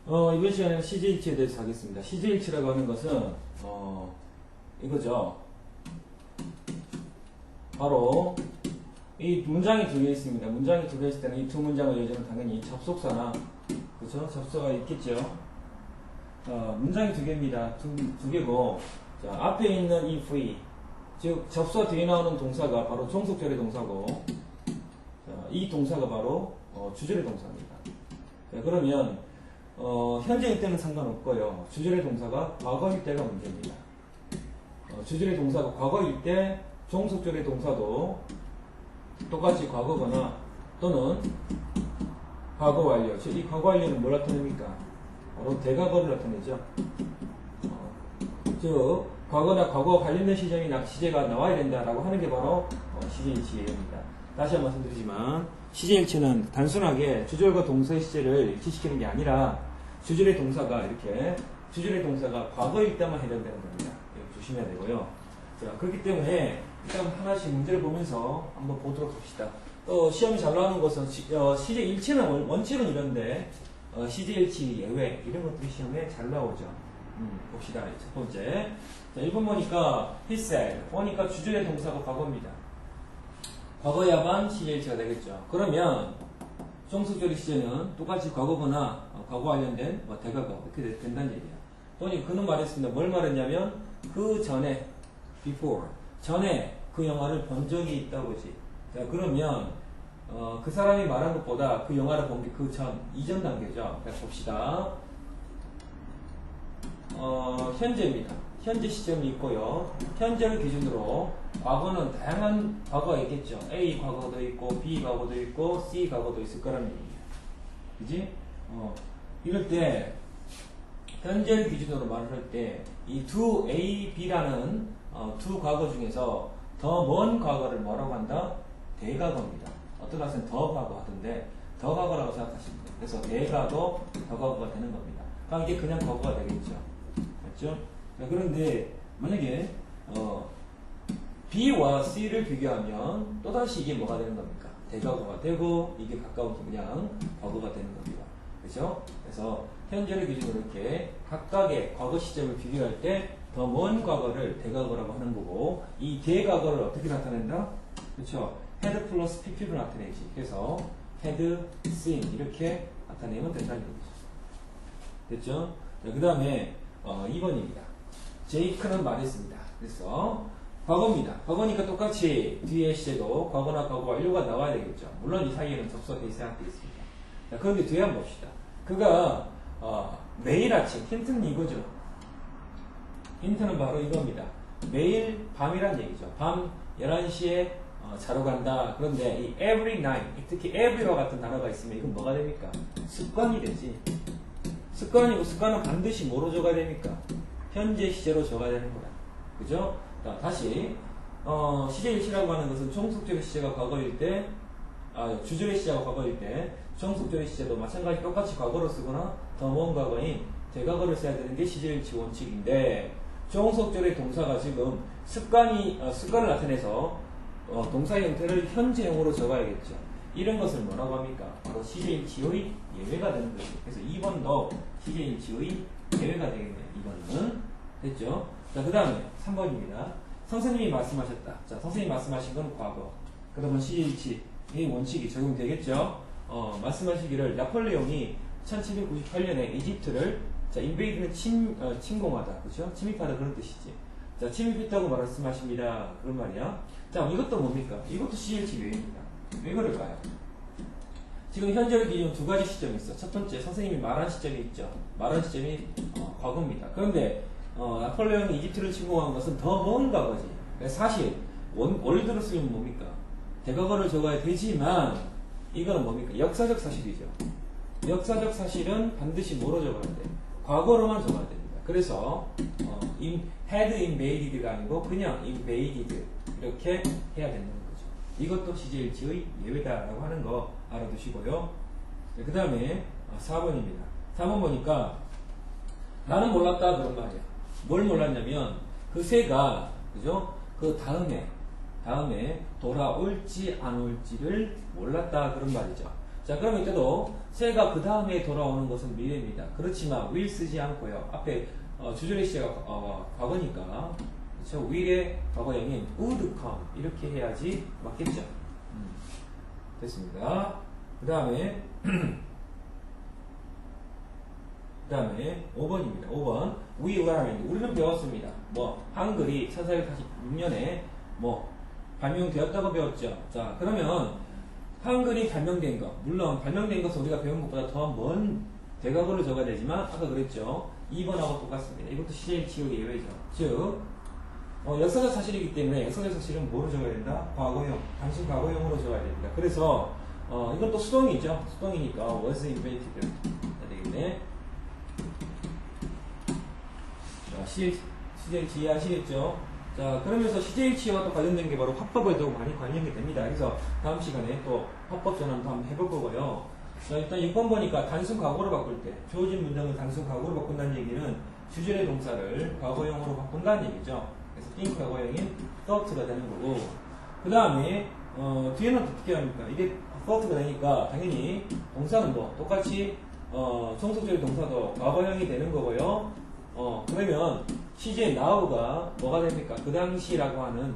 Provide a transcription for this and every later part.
이번 시간에는 CJ일치에 대해서 하겠습니다. CJ일치라고 하는 것은, 이거죠. 바로, 이 문장이 두 개 있습니다. 문장이 두 개 있을 때는 이 두 문장의 여지는 당연히 접속사나, 그렇죠? 접속사가 있겠죠. 문장이 두 개입니다. 두 개고, 자, 앞에 있는 이 free, 즉, 접속사 뒤에 나오는 동사가 바로 종속절의 동사고, 자, 이 동사가 바로, 주절의 동사입니다. 자, 그러면, 현재일 때는 상관없고요. 주절의 동사가 과거일 때가 문제입니다. 주절의 동사가 과거일 때 종속절의 동사도 똑같이 과거거나 또는 과거 완료. 즉, 이 과거 완료는 뭘 나타냅니까? 바로 대과거를 나타내죠. 즉, 과거나 과거와 관련된 시제가 나와야 된다라고 하는 게 바로 시제일치입니다. 다시 한번 말씀드리지만 시제일치는 단순하게 주절과 동사의 시제를 일치시키는 게 아니라 주절의 동사가 과거일 때만 해당되는 겁니다. 조심해야 되고요. 자, 그렇기 때문에 일단 하나씩 문제를 보면서 한번 보도록 합시다. 또 시험이 잘 나오는 것은 시제일치는 원칙은 이런데 시제일치 예외 이런 것들이 시험에 잘 나오죠. 봅시다. 첫 번째. 자, 1번 보니까 he said. 보니까 주절의 동사가 과거입니다. 과거야만 시제일치가 되겠죠. 그러면 종속절의 시제는 똑같이 과거거나 과거 관련된 대과거 이렇게 된다는 얘기예요. 또니 그는 말했습니다. 뭘 말했냐면 그 전에 before 전에 그 영화를 본 적이 있다고지. 자, 그러면 그 사람이 말한 것보다 그 영화를 본 게 그 전 이전 단계죠. 자, 봅시다. 현재입니다. 현재 시점이 있고요. 현재를 기준으로 과거는 다양한 과거가 있겠죠. A 과거도 있고 B 과거도 있고 C 과거도 있을 거라는 얘기예요. 그지? 이럴 때 현재를 기준으로 말을 할 때 이 두 A, B라는 두 과거 중에서 더 먼 과거를 뭐라고 한다? 대과거입니다. 어떤 학생은 더 과거 하던데 더 과거라고 생각하시면 돼요. 그래서 대과거, 더 과거가 되는 겁니다. 그럼 이게 그냥 과거가 되겠죠. 맞죠? 그런데 만약에 B와 C를 비교하면 또다시 이게 뭐가 되는 겁니까? 대과거가 되고 이게 가까운 그냥 과거가 되는 겁니다. 그렇죠? 그래서 현재를 기준으로 이렇게 각각의 과거 시점을 비교할 때 더 먼 과거를 대과거라고 하는 거고 이 대과거를 어떻게 나타낸다? 그렇죠? had 플러스 pp로 나타내지. 그래서 had seen 이렇게 나타내면 된다는 얘기죠. 됐죠? 그 다음에 2번입니다. 제이크는 말했습니다. 그래서 과거입니다. 과거니까 똑같이 뒤에 시제도 과거나 과거 완료가 나와야 되겠죠. 물론 이 사이에는 접속사 베이스 생각되어 있습니다. 자, 그런데 뒤에 한번 봅시다. 그가 매일 아침, 힌트는 이거죠. 힌트는 바로 이겁니다. 매일 밤이란 얘기죠. 밤 11시에 자러 간다. 그런데 이 every night, 특히 every와 같은 단어가 있으면 이건 뭐가 됩니까? 습관이 되지. 습관이고 습관은 반드시 뭐로 적어야 됩니까? 현재 시제로 적어야 되는 거다. 그죠? 자, 다시 시제일치라고 하는 것은 종속절의 시제가 과거일 때 주절의 시제가 과거일 때 종속절의 시제도 마찬가지 똑같이 과거로 쓰거나 더 먼 과거인 대과거를 써야 되는 게 시제일치 원칙인데 종속절의 동사가 지금 습관을 나타내서 동사의 형태를 현재형으로 적어야겠죠. 이런 것을 뭐라고 합니까? 바로 시제일치의 예외가 되는 거죠. 그래서 2번도 시제일치의 예외가 되겠네요. 2번은. 됐죠? 자, 그 다음에 3번입니다. 선생님이 말씀하셨다. 자, 선생님이 말씀하신 건 과거. 그러면 시제일치의 원칙이 적용되겠죠? 말씀하시기를 나폴레옹이 1798년에 이집트를 인베이드는 침공하다. 그죠? 침입하다 그런 뜻이지. 자, 침입했다고 말씀하십니다. 그런 말이야. 자, 이것도 뭡니까? 이것도 시제일치 예외입니다. 왜 그럴까요? 지금 현재를 기준 두 가지 시점이 있어. 첫 번째, 선생님이 말한 시점이 있죠. 말한 시점이 과거입니다. 그런데 나폴레옹이 이집트를 침공한 것은 더 먼 과거지. 사실 원리대로 쓰면 뭡니까? 대과거를 적어야 되지만 이거는 뭡니까? 역사적 사실이죠. 역사적 사실은 반드시 뭐로 적어야 돼? 과거로만 적어야 됩니다. 그래서 had invaded가 아니고 그냥 invaded 이렇게 해야 된다는 거죠. 이것도 시제일치의 예외다라고 하는 거 알아두시고요. 그 다음에 4번입니다. 4번 보니까 나는 몰랐다 그런 말이야. 뭘 몰랐냐면 그 새가 그죠? 그 다음에 돌아올지 안 올지를 몰랐다 그런 말이죠. 자, 그럼 이때도 새가 그 다음에 돌아오는 것은 미래입니다. 그렇지만 will 쓰지 않고요. 앞에 주절의 시제가 과거니까 그렇죠? will의 과거형인 would come 이렇게 해야지 맞겠죠. 됐습니다. 그 다음에 5번입니다. 5번 we learned 우리는 배웠습니다. 뭐 한글이 1446년에 뭐 발명되었다고 배웠죠. 자, 그러면 한글이 발명된 것, 물론 발명된 것은 우리가 배운 것보다 더 먼 대각으로 적어야 되지만 아까 그랬죠. 2번하고 똑같습니다. 이것도 시제일 지역의 예외죠. 즉 역사적 사실이기 때문에 역사적 사실은 뭐로 적어야 된다? 과거형, 단순 과거형으로 적어야 됩니다. 그래서 이건 또 수동이죠. 수동이니까 was invented 해야 되겠네. 자, 시제일치 이해하시겠죠? 자, 그러면서 시제일치와 또 관련된 게 바로 화법에도 많이 관련이 됩니다. 그래서 다음 시간에 또 화법 전환도 한번 해볼 거고요. 자, 일단 6번 보니까 단순 과거로 바꿀 때 주어진 문장을 단순 과거로 바꾼다는 얘기는 주절의 동사를 과거형으로 바꾼다는 얘기죠. 그래서 think 과거형인 thought가 되는 거고, 그 다음에 뒤에는 어떻게 합니까? 이게 thought가 되니까 당연히 동사는 뭐 똑같이 종속적인 동사도 과거형이 되는 거고요. 그러면 시제 now가 뭐가 됩니까? 그 당시라고 하는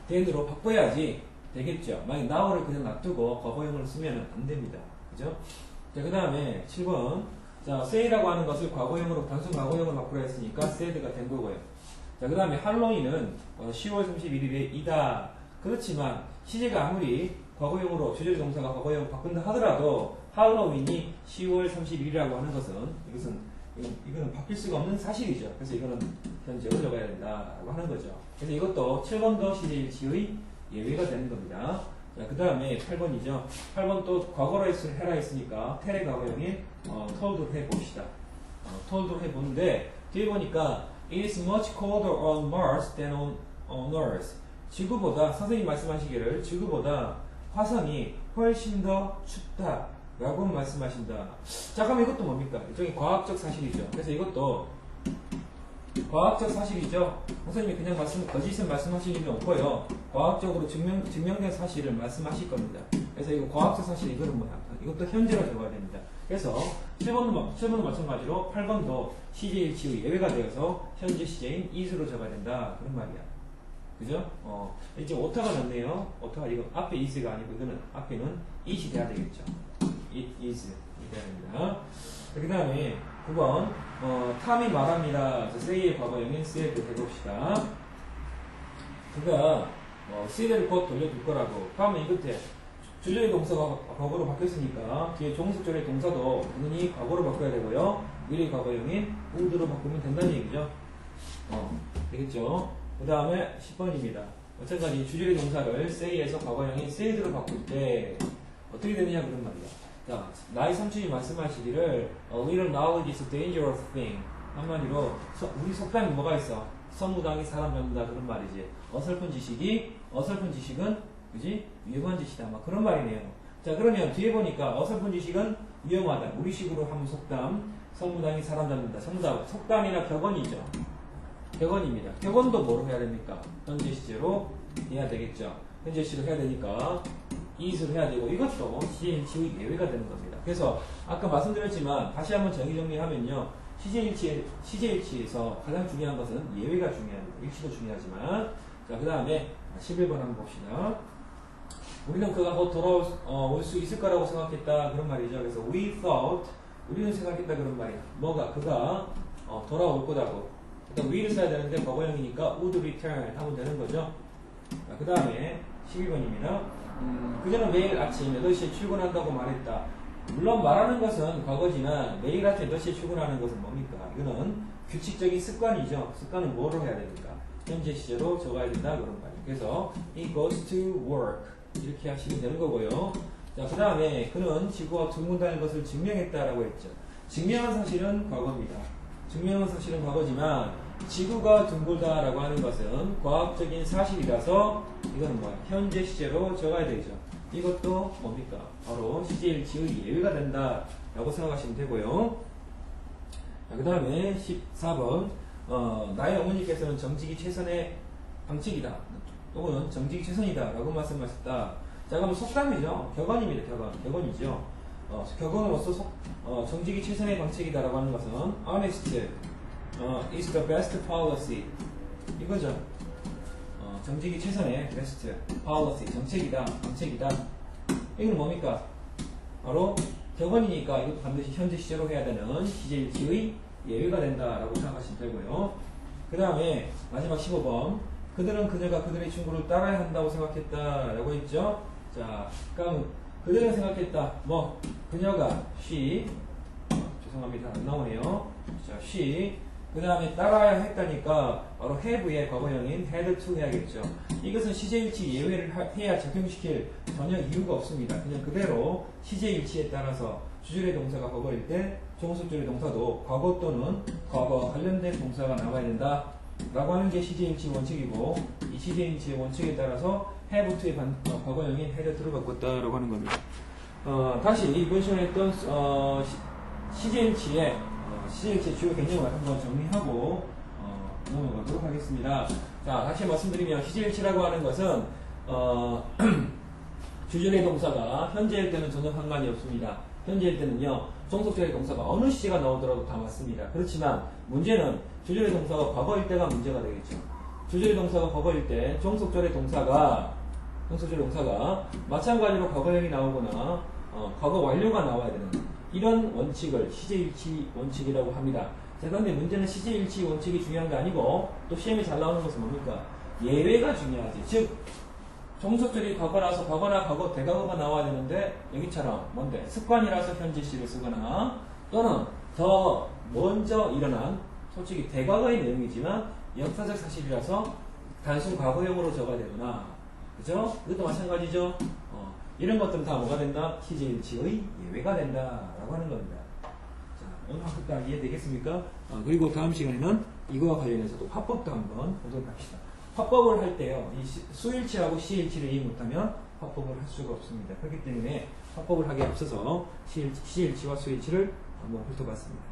then으로 바꿔야지 되겠죠. 만약 now를 그냥 놔두고 과거형으로 쓰면 안 됩니다. 그죠? 자, 그 다음에 7번. 자, say라고 하는 것을 과거형으로, 단순 과거형으로 바꾸라 했으니까 said가 된 거고요. 자, 그 다음에 할로윈은 10월 31일에 이다. 그렇지만 시제가 아무리 과거형으로 주절 동사가 과거형으로 바꾼다 하더라도 할로윈이 10월 31일이라고 하는 것은 이거는 바뀔 수가 없는 사실이죠. 그래서 이거는 현재로 적어야 된다라고 하는 거죠. 그래서 이것도 7번도 시제일치의 예외가 되는 겁니다. 자, 그 다음에 8번이죠. 8번 또 과거로 해라 했으니까 텔의 과거형인 told로 해봅시다. told로 해보는데 뒤에 보니까 it is much colder on Mars than on Earth. 지구보다, 선생님 말씀하시기를 지구보다 화성이 훨씬 더 춥다 라고 말씀하신다. 자, 그럼 이것도 뭡니까? 일종의 과학적 사실이죠. 그래서 이것도 과학적 사실이죠. 선생님이 그냥 거짓을 말씀하실 일은 없고요. 과학적으로 증명된 사실을 말씀하실 겁니다. 그래서 이거 과학적 사실, 이거는 뭐야? 이것도 현재로 적어야 됩니다. 그래서 7번도 마찬가지로 8번도 시제일치의 예외가 되어서 현재 시제인 is로 적어야 된다. 그런 말이야. 그죠? 이제 오타가 났네요. 오타가 이거 앞에 is가 아니고 이거는 앞에는 it이 돼야 되겠죠. it is. 이 돼야 됩니다. 그 다음에 9번, 탐이 말합니다. say의 과거형인 said 해봅시다. 그가 said를 곧 돌려줄 거라고. 그러면 이 끝에 주절의 동사가 과거로 바뀌었으니까 뒤에 종속절의 동사도 당연히 과거로 바꿔야 되고요. 미래 과거형인 would로 바꾸면 된다는 얘기죠. 되겠죠? 그 다음에 10번입니다. 마찬가지 주절의 동사를 say에서 과거형인 said로 바꿀 때 어떻게 되느냐 그런 말이야. 자, 나의 삼촌이 말씀하시기를 A little knowledge is a dangerous thing. 한마디로 우리 속담에 뭐가 있어? 선무당이 사람 잡는다 그런 말이지. 어설픈 지식은 그지? 위험한 짓이다. 막 그런 말이네요. 자, 그러면 뒤에 보니까 어설픈 지식은 위험하다. 우리식으로 하면 속담. 선무당이 사람 잡는다. 속담이나 격언이죠. 격언입니다. 격언도 뭐로 해야 됩니까? 현재 시제로 해야 되겠죠. 현재 시제로 해야 되니까 is로 해야 되고 이것도 시제일치의 예외가 되는 겁니다. 그래서 아까 말씀드렸지만 다시 한번 정리하면요. 시제일치에서 가장 중요한 것은 예외가 중요합니다. 일치도 중요하지만 자, 그 다음에 11번 한번 봅시다. 우리는 그가 곧 돌아올 수 있을 거라고 생각했다 그런 말이죠. 그래서 we thought 우리는 생각했다 그런 말이야. 뭐가 그가 돌아올 거다고. 일단 we를 써야 되는데 과거형이니까 would return 하면 되는 거죠. 그 다음에 12번입니다. 그저는 매일 아침 8시에 출근한다고 말했다. 물론 말하는 것은 과거지만 매일 아침 8시에 출근하는 것은 뭡니까? 이거는 규칙적인 습관이죠. 습관은 뭐로 해야 됩니까? 현재 시제로 적어야 된다 그런 말이에요. 그래서 he goes to work 이렇게 하시면 되는 거고요. 자, 그 다음에 그는 지구가 둥근다는 것을 증명했다라고 했죠. 증명한 사실은 과거입니다. 증명한 사실은 과거지만 지구가 둥글다라고 하는 것은 과학적인 사실이라서 이거는 뭐야? 현재 시제로 적어야 되죠. 이것도 뭡니까? 바로 시제일치의 예외가 된다라고 생각하시면 되고요. 그 다음에 14번 나의 어머니께서는 정직이 최선의 방책이다 또는 정직이 최선이다 라고 말씀하셨다. 자, 그럼 속담이죠. 격언입니다. 격언이죠. 격언으로서 정직이 최선의 방책이다라고 하는 것은 honest is the best policy 이거죠. 정직이 최선의 best policy 정책이다, 방책이다. 이건 뭡니까? 바로 격언이니까 이것도 반드시 현재 시제로 해야 되는 시제일치의 예외가 된다라고 생각하시면 되고요. 그 다음에 마지막 15번 그들은 그녀가 그들의 친구를 따라야 한다고 생각했다라고 했죠. 자, 그럼 그들은 생각했다. 뭐 그녀가 she 죄송합니다. 안 나오네요. 자, she 그 다음에 따라야 했다니까 바로 have의 과거형인 had to 해야겠죠. 이것은 시제일치 예외를 해야 적용시킬 전혀 이유가 없습니다. 그냥 그대로 시제일치에 따라서 주절의 동사가 과거일 때 종속절의 동사도 과거 또는 과거 관련된 동사가 나와야 된다 라고 하는 게 시제일치 원칙이고 이 시제일치의 원칙에 따라서 have to의 과거형인 had to를 바꿨다라고 하는 겁니다. 다시 이번 시간에 했던 시제일치의 주요 개념을 한번 정리하고 넘어가도록 하겠습니다. 자, 다시 말씀드리면 시제일치라고 하는 것은 주절의 동사가 현재일 때는 전혀 상관이 없습니다. 현재일 때는요 종속절의 동사가 어느 시제가 나오더라도 다 맞습니다. 그렇지만 문제는 주절의 동사가 과거일 때가 문제가 되겠죠. 주절의 동사가 과거일 때 종속절의 동사가 마찬가지로 과거형이 나오거나 과거 완료가 나와야 되는 이런 원칙을 시제일치 원칙이라고 합니다. 자, 그런데 문제는 시제일치 원칙이 중요한 게 아니고 또 시험에 잘 나오는 것은 뭡니까? 예외가 중요하지. 즉 종속절이 과거라서 과거나 과거 대과거가 나와야 되는데 여기처럼 뭔데? 습관이라서 현재시를 쓰거나 또는 더 먼저 일어난 솔직히 대과거의 내용이지만 역사적 사실이라서 단순 과거형으로 적어야 되거나 그죠? 이것도 마찬가지죠. 이런 것들은 다 뭐가 된다? 시제일치의 예외가 된다라고 하는 겁니다. 자, 오늘 학습단 이해되겠습니까? 그리고 다음 시간에는 이거와 관련해서도 화법도 한번 보도록 합시다. 화법을 할 때요, 이 수일치하고 시일치를 이해 못하면 화법을 할 수가 없습니다. 그렇기 때문에 화법을 하기에 앞서서 시일치와 수일치를 한번 훑어봤습니다.